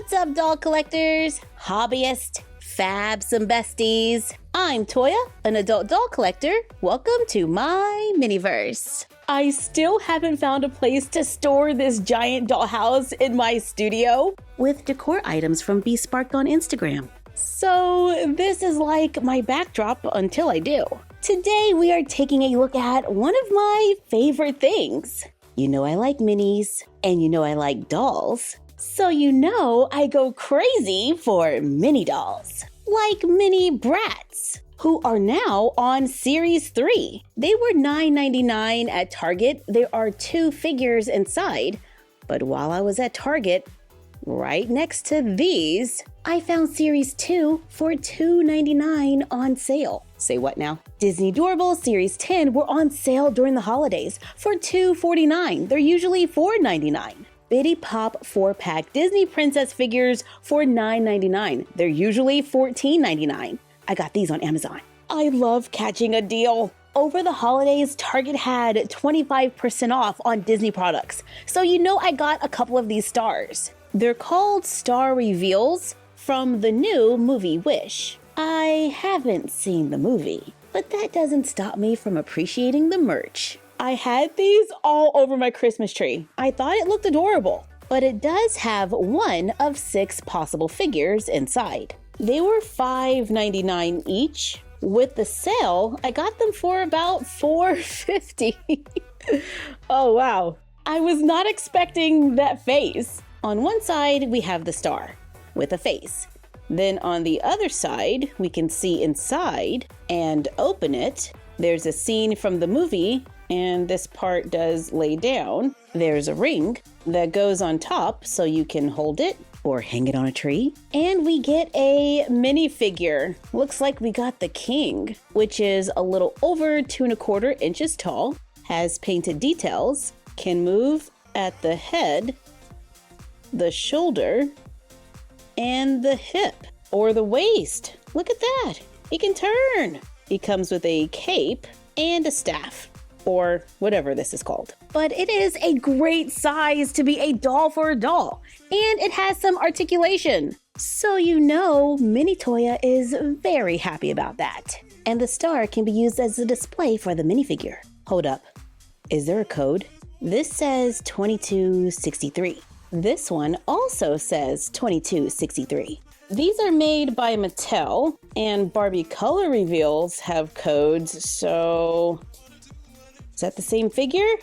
What's up, doll collectors, hobbyists, fabs, and besties? I'm Toya, an adult doll collector. Welcome to my miniverse. I still haven't found a place to store this giant dollhouse in my studio with decor items from Besparked on Instagram. So this is like my backdrop until I do. Today we are taking a look at one of my favorite things. You know I like minis, and you know I like dolls. So you know I go crazy for mini dolls, like mini Bratz, who are now on Series 3. They were $9.99 at Target. There are 2 figures inside, but while I was at Target, right next to these, I found Series 2 for $2.99 on sale. Say what now? Disney Dorable Series 10 were on sale during the holidays for $2.49. They're usually $4.99. Bitty Pop 4-pack Disney Princess figures for $9.99. They're usually $14.99. I got these on Amazon. I love catching a deal. Over the holidays, Target had 25% off on Disney products. So you know I got a couple of these stars. They're called Star Reveals from the new movie Wish. I haven't seen the movie, but that doesn't stop me from appreciating the merch. I had these all over my Christmas tree. I thought it looked adorable, but it does have one of 6 possible figures inside. They were $5.99 each. With the sale, I got them for about $4.50. Oh wow, I was not expecting that face. On one side, we have the star with a face. Then on the other side, we can see inside and open it. There's a scene from the movie, and this part does lay down. There's a ring that goes on top so you can hold it or hang it on a tree. And we get a minifigure. Looks like we got the king, which is a little over 2¼ inches tall, has painted details, can move at the head, the shoulder, and the hip or the waist. Look at that. He can turn. He comes with a cape and a staff, or whatever this is called. But it is a great size to be a doll for a doll, and it has some articulation. So you know Mini Toya is very happy about that. And the star can be used as a display for the minifigure. Hold up, is there a code? This says 2263. This one also says 2263. These are made by Mattel, and Barbie Color Reveals have codes, so is that the same figure?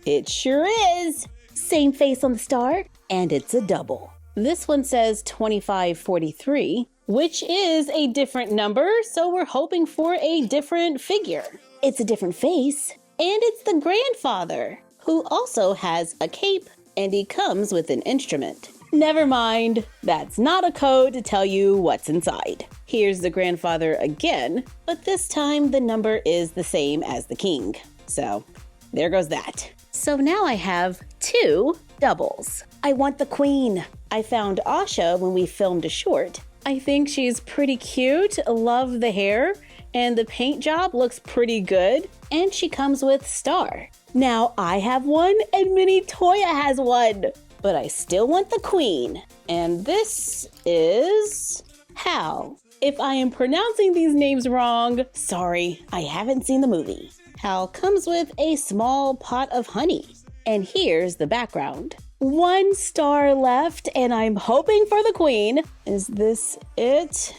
It sure is. Same face on the star, and it's a double. This one says 2543, which is a different number, so we're hoping for a different figure. It's a different face, and it's the grandfather, who also has a cape, and he comes with an instrument. Never mind, that's not a code to tell you what's inside. Here's the grandfather again, but this time the number is the same as the king. So there goes that. So now I have 2 doubles. I want the queen. I found Asha when we filmed a short. I think she's pretty cute, love the hair, and the paint job looks pretty good, and she comes with Star. Now I have one and Mini Toya has one, but I still want the queen. And this is Hal. If I am pronouncing these names wrong, sorry, I haven't seen the movie. Hal comes with a small pot of honey. And here's the background. 1 star left, and I'm hoping for the queen. Is this it?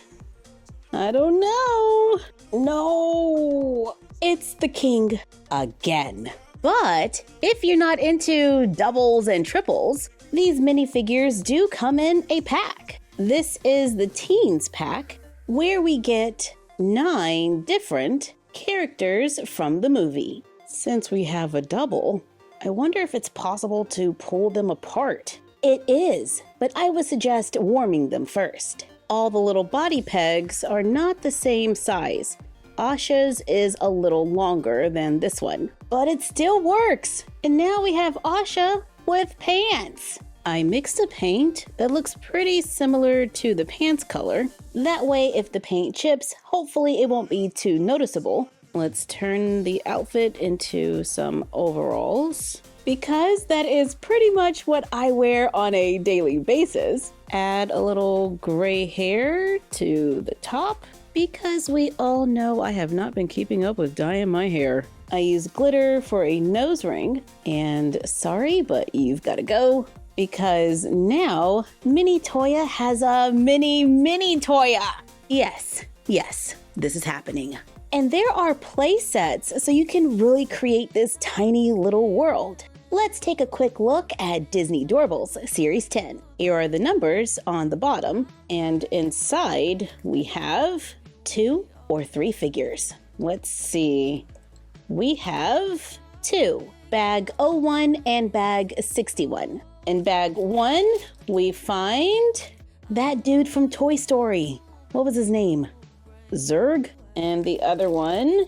I don't know. No, it's the king again. But if you're not into doubles and triples, these minifigures do come in a pack. This is the Teens pack, where we get 9 different characters from the movie. Since we have a double, I wonder if it's possible to pull them apart. It is, but I would suggest warming them first. All the little body pegs are not the same size. Asha's is a little longer than this one, but it still works. And now we have Asha with pants. I mixed a paint that looks pretty similar to the pants color. That way, if the paint chips, hopefully it won't be too noticeable. Let's turn the outfit into some overalls. because that is pretty much what I wear on a daily basis. Add a little gray hair to the top because we all know I have not been keeping up with dyeing my hair. I use glitter for a nose ring, and sorry, but you've got to go because now Mini Toya has a mini Toya. Yes, this is happening. And there are play sets, so you can really create this tiny little world. Let's take a quick look at Disney Dorables Series 10. Here are the numbers on the bottom, and inside we have 2 or 3 figures. Let's see. We have 2, bag 01 and bag 61. In bag 1, we find that dude from Toy Story. What was his name? Zurg? And the other one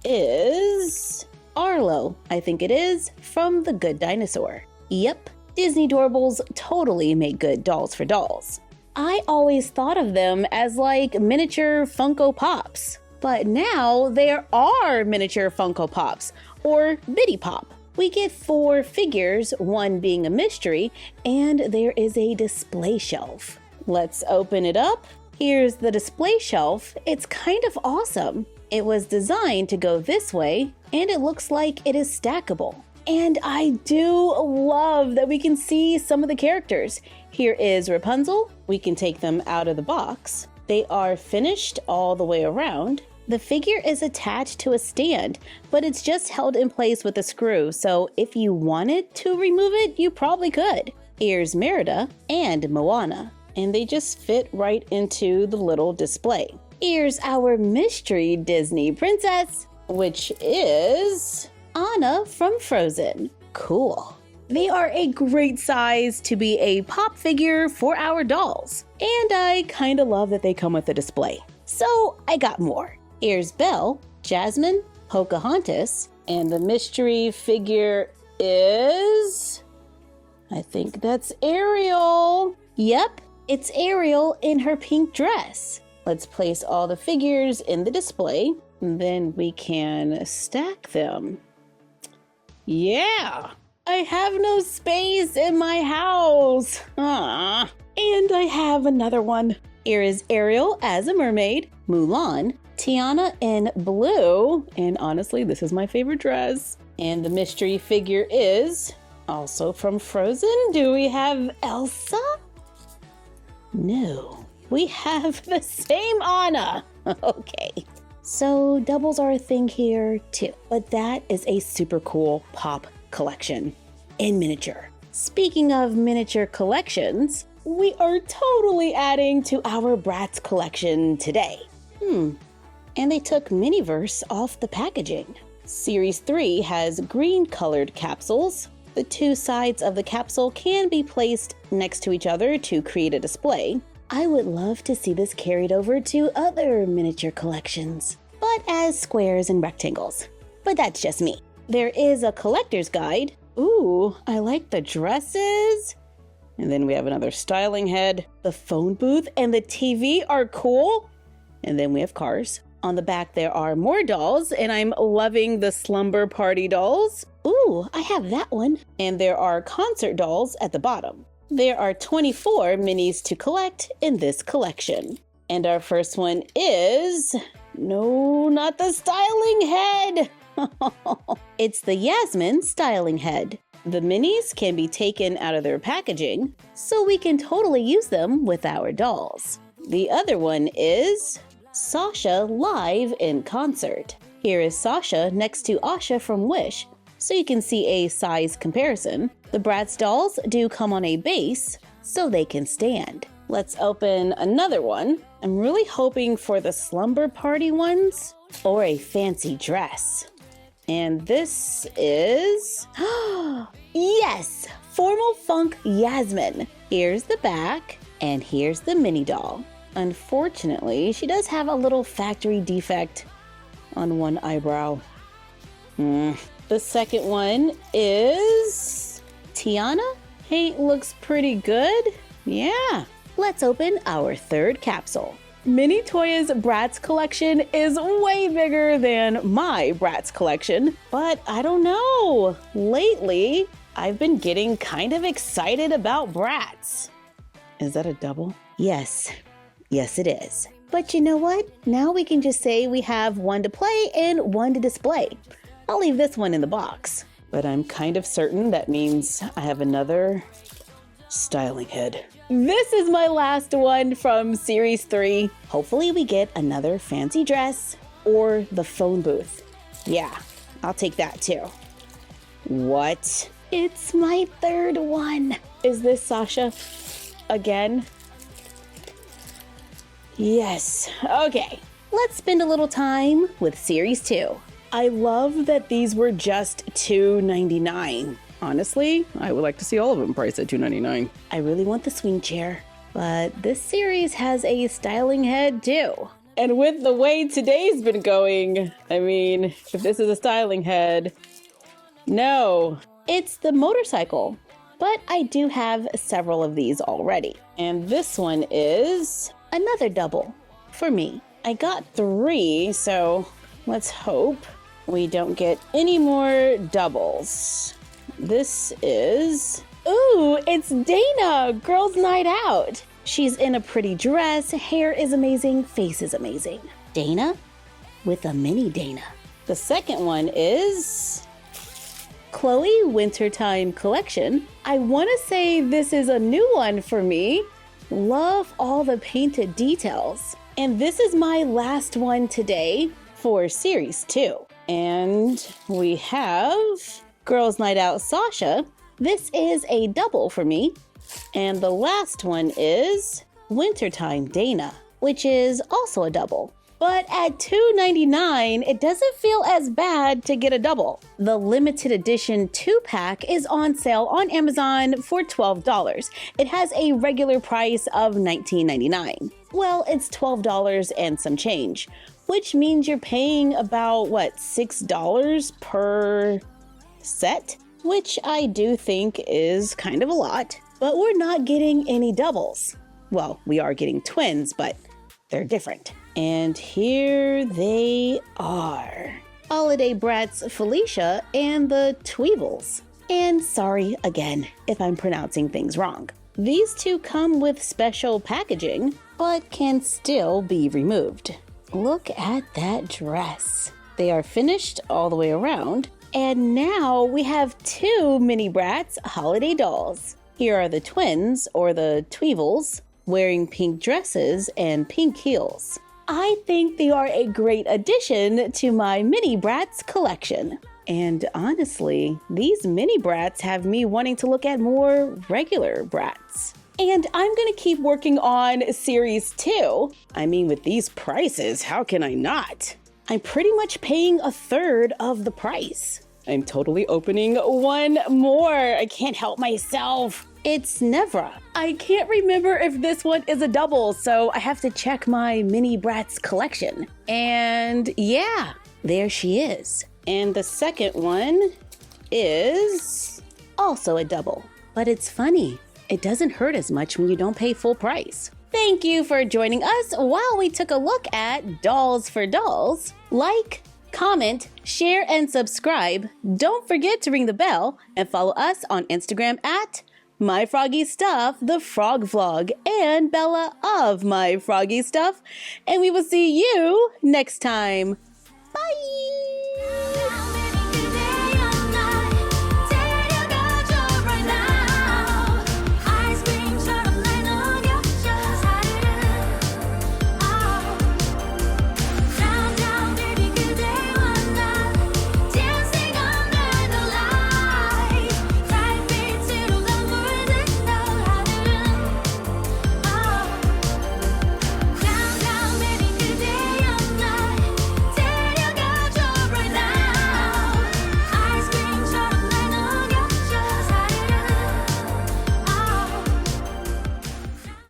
is Arlo, I think it is, from The Good Dinosaur. Yep, Disney Dorables totally make good dolls for dolls. I always thought of them as like miniature Funko Pops, but now there are miniature Funko Pops, or Bitty Pop. We get 4 figures, 1 being a mystery, and there is a display shelf. Let's open it up. Here's the display shelf. It's kind of awesome. It was designed to go this way, and it looks like it is stackable. And I do love that we can see some of the characters. Here is Rapunzel. We can take them out of the box. They are finished all the way around. The figure is attached to a stand, but it's just held in place with a screw, so if you wanted to remove it, you probably could. Here's Merida and Moana, and they just fit right into the little display. Here's our mystery Disney princess, which is Anna from Frozen. Cool. They are a great size to be a pop figure for our dolls, and I kinda love that they come with a display. So I got more. Here's Belle, Jasmine, Pocahontas, and the mystery figure is... I think that's Ariel. Yep, it's Ariel in her pink dress. Let's place all the figures in the display, and then we can stack them. Yeah, I have no space in my house. Ah, and I have another one. Here is Ariel as a mermaid, Mulan, Tiana in blue, and honestly, this is my favorite dress. And the mystery figure is also from Frozen. Do we have Elsa? No, we have the same Anna. Okay, so doubles are a thing here too, but that is a super cool pop collection in miniature. Speaking of miniature collections, we are totally adding to our Bratz collection today. And they took Miniverse off the packaging. Series 3 has green colored capsules. The 2 sides of the capsule can be placed next to each other to create a display. I would love to see this carried over to other miniature collections, but as squares and rectangles. But that's just me. There is a collector's guide. Ooh, I like the dresses. And then we have another styling head. The phone booth and the TV are cool. And then we have cars. On the back, there are more dolls, and I'm loving the slumber party dolls. Ooh, I have that one. And there are concert dolls at the bottom. There are 24 minis to collect in this collection. And our first one is... No, not the styling head. It's the Yasmin styling head. The minis can be taken out of their packaging, so we can totally use them with our dolls. The other one is Sasha live in concert. Here is Sasha next to Asha from Wish, so you can see a size comparison. The Bratz dolls do come on a base, so they can stand. Let's open another one. I'm really hoping for the slumber party ones or a fancy dress. And this is... Yes! Formal Funk Yasmin. Here's the back, and here's the mini doll. Unfortunately, she does have a little factory defect on one eyebrow. The second one is Tiana. Paint looks pretty good. Yeah. Let's open our third capsule. Mini Toya's Bratz collection is way bigger than my Bratz collection, but I don't know. Lately, I've been getting kind of excited about Bratz. Is that a double? Yes. Yes, it is. But you know what? Now we can just say we have one to play and one to display. I'll leave this one in the box. But I'm kind of certain that means I have another styling head. This is my last one from Series 3. Hopefully we get another fancy dress or the phone booth. Yeah, I'll take that too. What? It's my third one. Is this Sasha again? Yes. Okay, let's spend a little time with Series 2. I love that these were just $2.99. Honestly, I would like to see all of them priced at $2.99. I really want the swing chair, but this series has a styling head too. And with the way today's been going, I mean, if this is a styling head, no, it's the motorcycle. But I do have several of these already. And this one is another double for me. I got 3, so let's hope we don't get any more doubles. This is... Ooh, it's Dana, Girls Night Out. She's in a pretty dress, hair is amazing, face is amazing. Dana with a mini Dana. The second one is Chloe Wintertime Collection. I want to say this is a new one for me. Love all the painted details. And this is my last one today for Series 2. And we have Girls Night Out Sasha. This is a double for me. And the last one is Wintertime Dana, which is also a double. But at $2.99, it doesn't feel as bad to get a double. The limited edition 2-pack is on sale on Amazon for $12. It has a regular price of $19.99. Well, it's $12 and some change, which means you're paying about, what, $6 per set? Which I do think is kind of a lot, but we're not getting any doubles. Well, we are getting twins, but they're different. And here they are. Holiday Bratz Felicia and the Tweevils. And sorry again if I'm pronouncing things wrong. These two come with special packaging, but can still be removed. Look at that dress. They are finished all the way around. And now we have 2 mini Bratz holiday dolls. Here are the twins, or the Tweevils, wearing pink dresses and pink heels. I think they are a great addition to my mini Bratz collection. And honestly, these mini Bratz have me wanting to look at more regular Bratz. And I'm gonna keep working on Series 2. I mean, with these prices, how can I not? I'm pretty much paying a third of the price. I'm totally opening one more. I can't help myself. It's Nevra. I can't remember if this one is a double, so I have to check my mini Bratz collection. And yeah, there she is. And the second one is also a double. But it's funny, it doesn't hurt as much when you don't pay full price. Thank you for joining us while we took a look at Dolls for Dolls. Like, comment, share, and subscribe. Don't forget to ring the bell and follow us on Instagram at My Froggy Stuff, the Frog Vlog, and Bella of My Froggy Stuff. And we will see you next time. Bye!